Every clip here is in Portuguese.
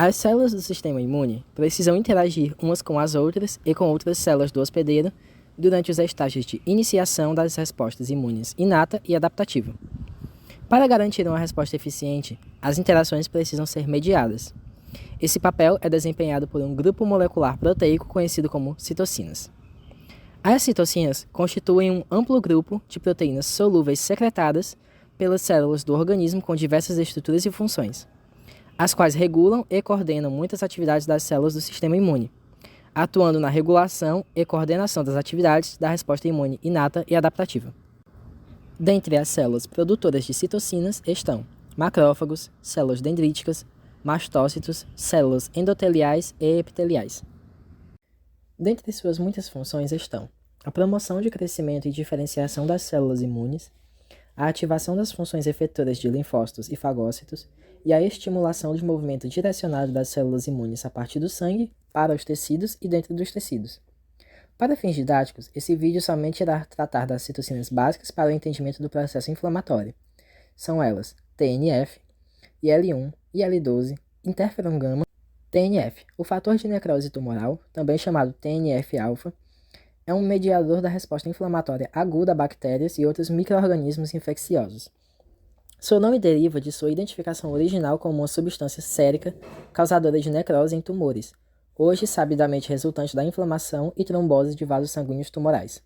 As células do sistema imune precisam interagir umas com as outras e com outras células do hospedeiro durante os estágios de iniciação das respostas imunes inata e adaptativa. Para garantir uma resposta eficiente, as interações precisam ser mediadas. Esse papel é desempenhado por um grupo molecular proteico conhecido como citocinas. As citocinas constituem um amplo grupo de proteínas solúveis secretadas pelas células do organismo com diversas estruturas e funções, as quais regulam e coordenam muitas atividades das células do sistema imune, atuando na regulação e coordenação das atividades da resposta imune inata e adaptativa. Dentre as células produtoras de citocinas estão macrófagos, células dendríticas, mastócitos, células endoteliais e epiteliais. Dentre suas muitas funções estão a promoção de crescimento e diferenciação das células imunes, a ativação das funções efetoras de linfócitos e fagócitos e a estimulação do movimento direcionado das células imunes a partir do sangue para os tecidos e dentro dos tecidos. Para fins didáticos, esse vídeo somente irá tratar das citocinas básicas para o entendimento do processo inflamatório. São elas TNF, IL-1, IL-12, interferon gama. TNF, o fator de necrose tumoral, também chamado TNF-alfa, é um mediador da resposta inflamatória aguda a bactérias e outros micro-organismos infecciosos. Seu nome deriva de sua identificação original como uma substância sérica causadora de necrose em tumores, hoje sabidamente resultante da inflamação e trombose de vasos sanguíneos tumorais.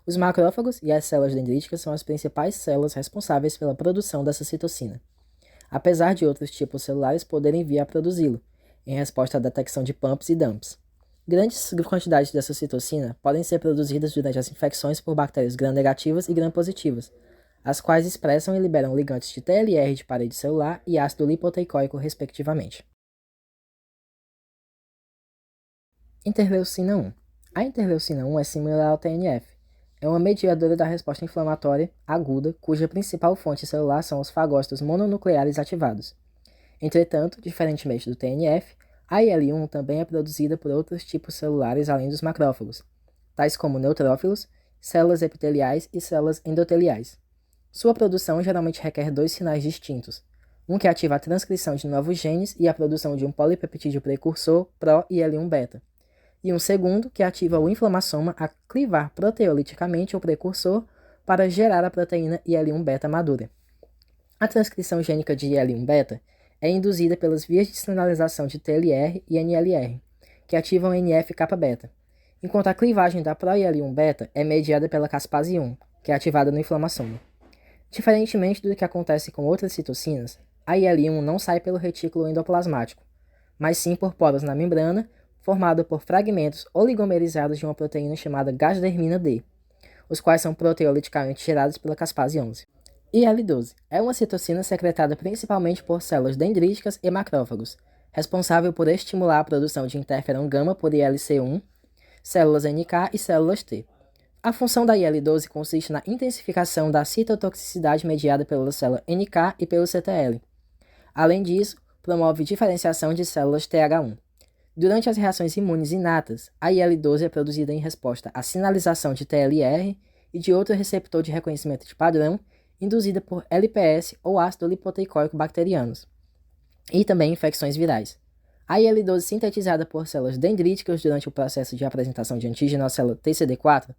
Os macrófagos e as células dendríticas são as principais células responsáveis pela produção dessa citocina, apesar de outros tipos celulares poderem vir a produzi-lo, em resposta à detecção de pumps e dumps. Grandes quantidades dessa citocina podem ser produzidas durante as infecções por bactérias gram-negativas e gram-positivas, as quais expressam e liberam ligantes de TLR de parede celular e ácido lipoteicoico, respectivamente. Interleucina 1. A interleucina 1 é similar ao TNF. É uma mediadora da resposta inflamatória aguda, cuja principal fonte celular são os fagócitos mononucleares ativados. Entretanto, diferentemente do TNF, a IL-1 também é produzida por outros tipos celulares além dos macrófagos, tais como neutrófilos, células epiteliais e células endoteliais. Sua produção geralmente requer dois sinais distintos, um que ativa a transcrição de novos genes e a produção de um polipeptídeo precursor pró-IL-1-beta, e um segundo que ativa o inflamassoma a clivar proteoliticamente o precursor para gerar a proteína IL-1-beta madura. A transcrição gênica de IL-1-beta é induzida pelas vias de sinalização de TLR e NLR, que ativam NF-kappa-beta, enquanto a clivagem da pró-IL-1-beta é mediada pela caspase 1, que é ativada no inflamassoma. Diferentemente do que acontece com outras citocinas, a IL-1 não sai pelo retículo endoplasmático, mas sim por poros na membrana, formado por fragmentos oligomerizados de uma proteína chamada gasdermina D, os quais são proteoliticamente gerados pela caspase 11. IL-12 é uma citocina secretada principalmente por células dendríticas e macrófagos, responsável por estimular a produção de interferon gama por ILC1, células NK e células T. A função da IL-12 consiste na intensificação da citotoxicidade mediada pela célula NK e pelo CTL. Além disso, promove diferenciação de células TH1. Durante as reações imunes inatas, a IL-12 é produzida em resposta à sinalização de TLR e de outro receptor de reconhecimento de padrão, induzida por LPS ou ácido lipoteicoico bacterianos, e também infecções virais. A IL-12 sintetizada por células dendríticas durante o processo de apresentação de antígeno à célula TCD4,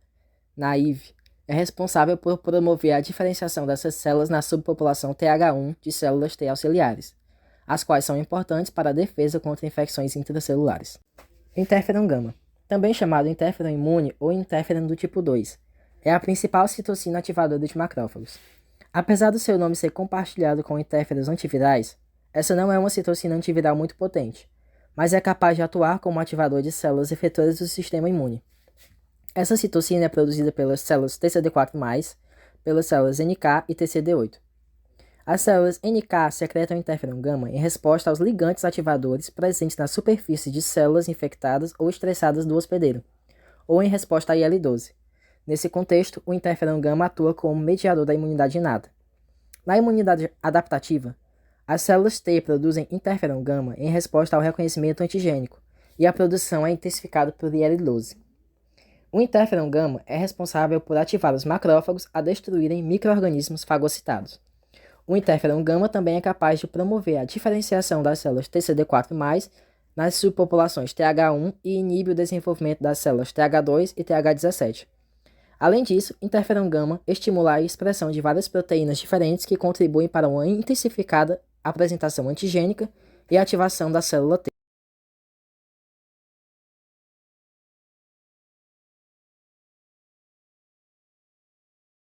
naive, é responsável por promover a diferenciação dessas células na subpopulação TH1 de células T auxiliares, as quais são importantes para a defesa contra infecções intracelulares. Interferon gama, também chamado interferon imune ou interferon do tipo 2, é a principal citocina ativadora de macrófagos. Apesar do seu nome ser compartilhado com interferons antivirais, essa não é uma citocina antiviral muito potente, mas é capaz de atuar como ativador de células efetoras do sistema imune. Essa citocina é produzida pelas células TCD4+, pelas células NK e TCD8. As células NK secretam interferon gama em resposta aos ligantes ativadores presentes na superfície de células infectadas ou estressadas do hospedeiro, ou em resposta a IL-12. Nesse contexto, o interferon gama atua como mediador da imunidade inata. Na imunidade adaptativa, as células T produzem interferon gama em resposta ao reconhecimento antigênico, e a produção é intensificada por IL-12. O interferon gama é responsável por ativar os macrófagos a destruírem micro-organismos fagocitados. O interferon gama também é capaz de promover a diferenciação das células TCD4+, nas subpopulações TH1 e inibe o desenvolvimento das células TH2 e TH17. Além disso, interferon gama estimula a expressão de várias proteínas diferentes que contribuem para uma intensificada apresentação antigênica e ativação da célula T.